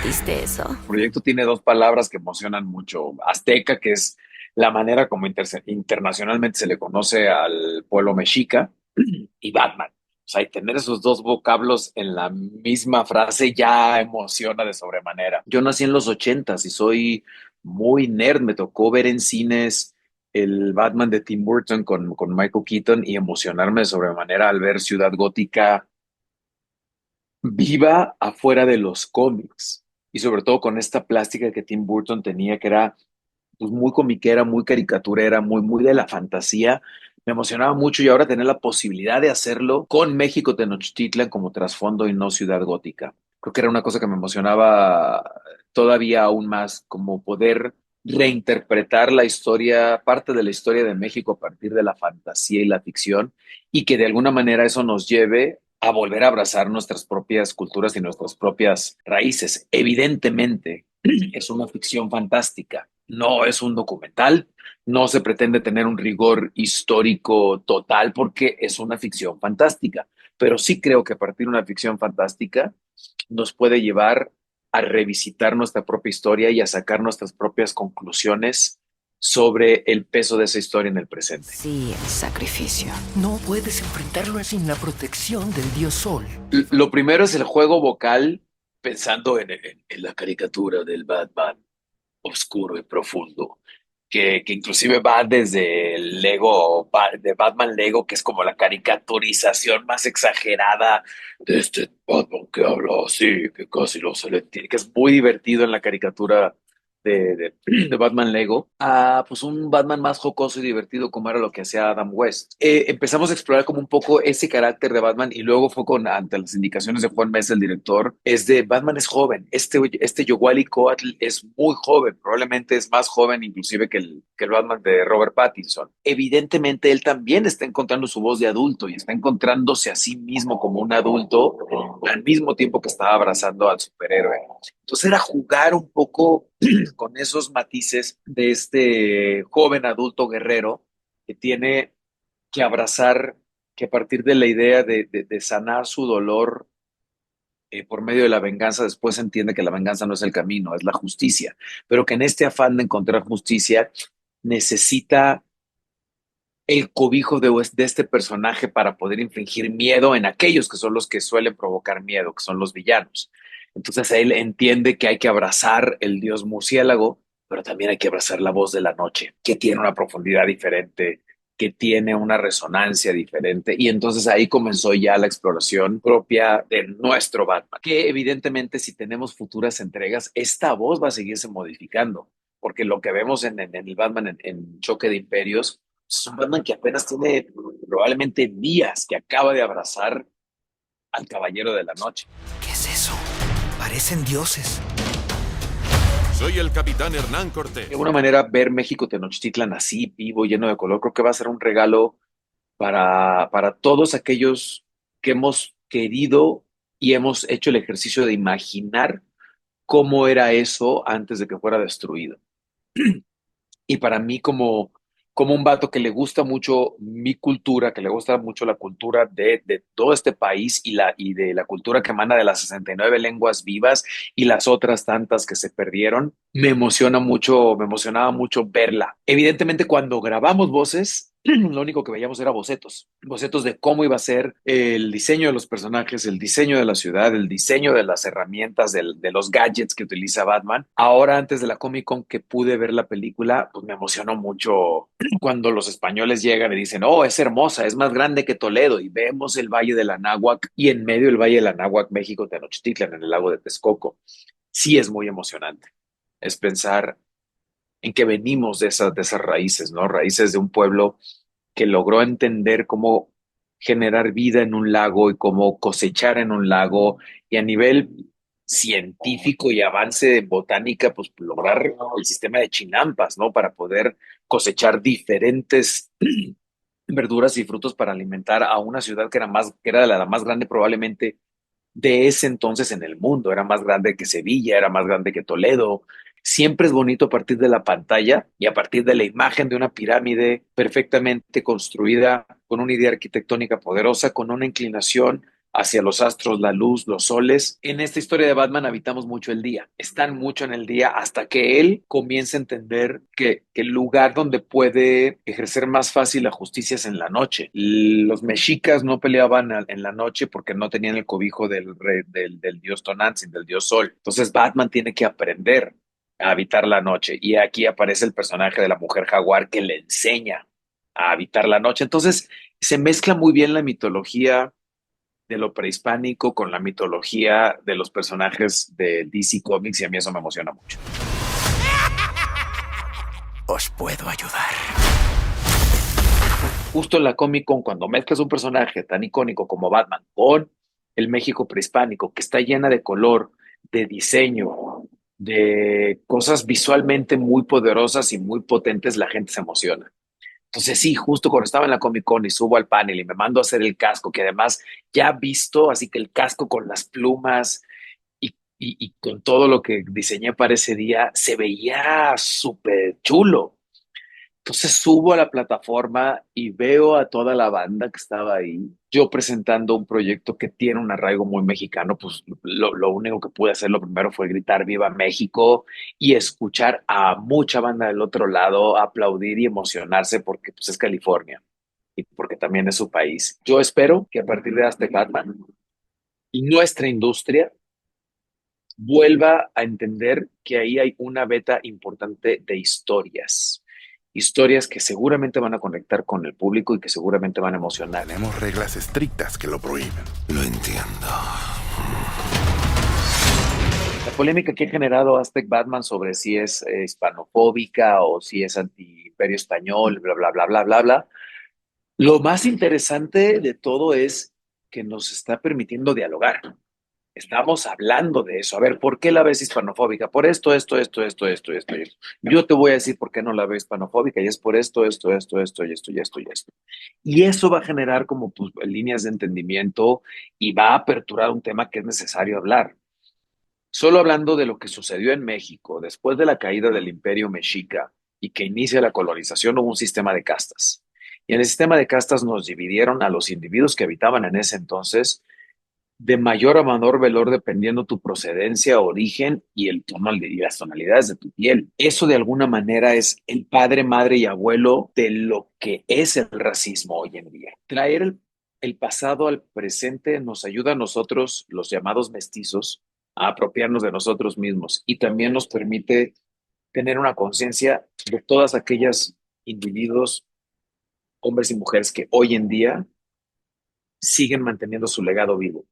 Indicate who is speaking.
Speaker 1: ¿Viste eso?
Speaker 2: El proyecto tiene dos palabras que emocionan mucho. Azteca, que es la manera como internacionalmente se le conoce al pueblo mexica, y Batman. O sea, y tener esos dos vocablos en la misma frase ya emociona de sobremanera. Yo nací en los ochentas y soy muy nerd. Me tocó ver en cines el Batman de Tim Burton con Michael Keaton y emocionarme de sobremanera al ver Ciudad Gótica viva afuera de los cómics y sobre todo con esta plástica que Tim Burton tenía, que era pues, muy comiquera, muy caricaturera, muy de la fantasía. Me emocionaba mucho y ahora tener la posibilidad de hacerlo con México Tenochtitlan como trasfondo y no Ciudad Gótica. Creo que era una cosa que me emocionaba todavía aún más, como poder reinterpretar la historia, parte de la historia de México a partir de la fantasía y la ficción, y que de alguna manera eso nos lleve a volver a abrazar nuestras propias culturas y nuestras propias raíces. Evidentemente, es una ficción fantástica, no es un documental, no se pretende tener un rigor histórico total porque es una ficción fantástica, pero sí creo que a partir de una ficción fantástica nos puede llevar a revisitar nuestra propia historia y a sacar nuestras propias conclusiones sobre el peso de esa historia en el presente.
Speaker 1: Sí, el sacrificio.
Speaker 3: No puedes enfrentarlo sin la protección del dios Sol.
Speaker 2: Lo primero es el juego vocal, pensando en la caricatura del Batman oscuro y profundo, que inclusive va desde el Lego, de Batman Lego, que es como la caricaturización más exagerada de este Batman que habla así, que casi no se le entiende, que es muy divertido en la caricatura de Batman Lego, a pues un Batman más jocoso y divertido como era lo que hacía Adam West. Empezamos a explorar como un poco ese carácter de Batman y luego fue ante las indicaciones de Juan Mesa, el director, es de Batman es joven, este Yowali Coatl es muy joven, probablemente es más joven inclusive que el Batman de Robert Pattinson. Evidentemente él también está encontrando su voz de adulto y está encontrándose a sí mismo como un adulto al mismo tiempo que estaba abrazando al superhéroe. Entonces era jugar un poco con esos matices de este joven adulto guerrero que tiene que abrazar, que a partir de la idea de sanar su dolor por medio de la venganza, después entiende que la venganza no es el camino, es la justicia, pero que en este afán de encontrar justicia necesita el cobijo de este personaje para poder infligir miedo en aquellos que son los que suelen provocar miedo, que son los villanos. Entonces él entiende que hay que abrazar el dios murciélago, pero también hay que abrazar la voz de la noche, que tiene una profundidad diferente, que tiene una resonancia diferente. Y entonces ahí comenzó ya la exploración propia de nuestro Batman, que evidentemente si tenemos futuras entregas, esta voz va a seguirse modificando, porque lo que vemos en el Batman en Choque de Imperios es un Batman que apenas tiene probablemente días que acaba de abrazar al Caballero de la Noche.
Speaker 3: ¿Qué es eso? Parecen dioses.
Speaker 4: Soy el capitán Hernán
Speaker 2: De
Speaker 4: Cortés.
Speaker 2: alguna manera, ver México Tenochtitlan así, vivo, lleno de color, creo que va a ser un regalo para todos aquellos que hemos querido y hemos hecho el ejercicio de imaginar cómo era eso antes de que fuera destruido. Y para mí, como un vato que le gusta mucho mi cultura, que le gusta mucho la cultura de todo este país y de la cultura que emana de las 69 lenguas vivas y las otras tantas que se perdieron, me emociona mucho, me emocionaba mucho verla. Evidentemente, cuando grabamos voces, lo único que veíamos era bocetos, bocetos de cómo iba a ser el diseño de los personajes, el diseño de la ciudad, el diseño de las herramientas, de los gadgets que utiliza Batman. Ahora, antes de la Comic Con que pude ver la película, pues me emocionó mucho cuando los españoles llegan y dicen, oh, es hermosa, es más grande que Toledo, y vemos el Valle de la Náhuac y en medio del Valle de la Náhuac, México, Tenochtitlan, en el lago de Texcoco. Sí es muy emocionante. Es pensar en que venimos de esas raíces, ¿no? Raíces de un pueblo que logró entender cómo generar vida en un lago y cómo cosechar en un lago y a nivel científico y avance en botánica, pues lograr el sistema de chinampas, ¿no? Para poder cosechar diferentes verduras y frutos para alimentar a una ciudad que era la más grande probablemente de ese entonces en el mundo. Era más grande que Sevilla, era más grande que Toledo. Siempre es bonito a partir de la pantalla y a partir de la imagen de una pirámide perfectamente construida, con una idea arquitectónica poderosa, con una inclinación, hacia los astros, la luz, los soles. En esta historia de Batman habitamos mucho el día, están mucho en el día hasta que él comienza a entender que el lugar donde puede ejercer más fácil la justicia es en la noche. Los mexicas no peleaban en la noche porque no tenían el cobijo del dios Tonantzin, del dios Sol. Entonces Batman tiene que aprender a habitar la noche y aquí aparece el personaje de la mujer jaguar que le enseña a habitar la noche. Entonces se mezcla muy bien la mitología de lo prehispánico con la mitología de los personajes de DC Comics y a mí eso me emociona mucho.
Speaker 3: Os puedo ayudar.
Speaker 2: Justo en la Comic Con, cuando mezclas un personaje tan icónico como Batman con el México prehispánico, que está llena de color, de diseño, de cosas visualmente muy poderosas y muy potentes, la gente se emociona. Entonces sí, justo cuando estaba en la Comic Con y subo al panel y me mando a hacer el casco, que además ya visto, así que el casco con las plumas y con todo lo que diseñé para ese día, se veía súper chulo. Entonces subo a la plataforma y veo a toda la banda que estaba ahí, yo presentando un proyecto que tiene un arraigo muy mexicano, pues lo único que pude hacer lo primero fue gritar Viva México y escuchar a mucha banda del otro lado aplaudir y emocionarse porque pues, es California y porque también es su país. Yo espero que a partir de este Batman y nuestra industria vuelva a entender que ahí hay una beta importante de historias. Historias que seguramente van a conectar con el público y que seguramente van a emocionar.
Speaker 1: Tenemos reglas estrictas que lo prohíben.
Speaker 4: Lo entiendo.
Speaker 2: La polémica que ha generado Aztec Batman sobre si es hispanofóbica o si es anti-imperio español, bla, bla, bla, bla, bla, bla. Lo más interesante de todo es que nos está permitiendo dialogar. Estamos hablando de eso. A ver, ¿por qué la ves hispanofóbica? Por esto. Yo te voy a decir por qué no la veo hispanofóbica y es por esto. Y eso va a generar como pues, líneas de entendimiento y va a aperturar un tema que es necesario hablar. Solo hablando de lo que sucedió en México después de la caída del Imperio Mexica y que inicia la colonización, hubo un sistema de castas. Y en el sistema de castas nos dividieron a los individuos que habitaban en ese entonces de mayor a menor valor dependiendo tu procedencia, origen y el tono y las tonalidades de tu piel. Eso de alguna manera es el padre, madre y abuelo de lo que es el racismo hoy en día. Traer el pasado al presente nos ayuda a nosotros, los llamados mestizos, a apropiarnos de nosotros mismos y también nos permite tener una conciencia de todas aquellas individuos, hombres y mujeres que hoy en día siguen manteniendo su legado vivo.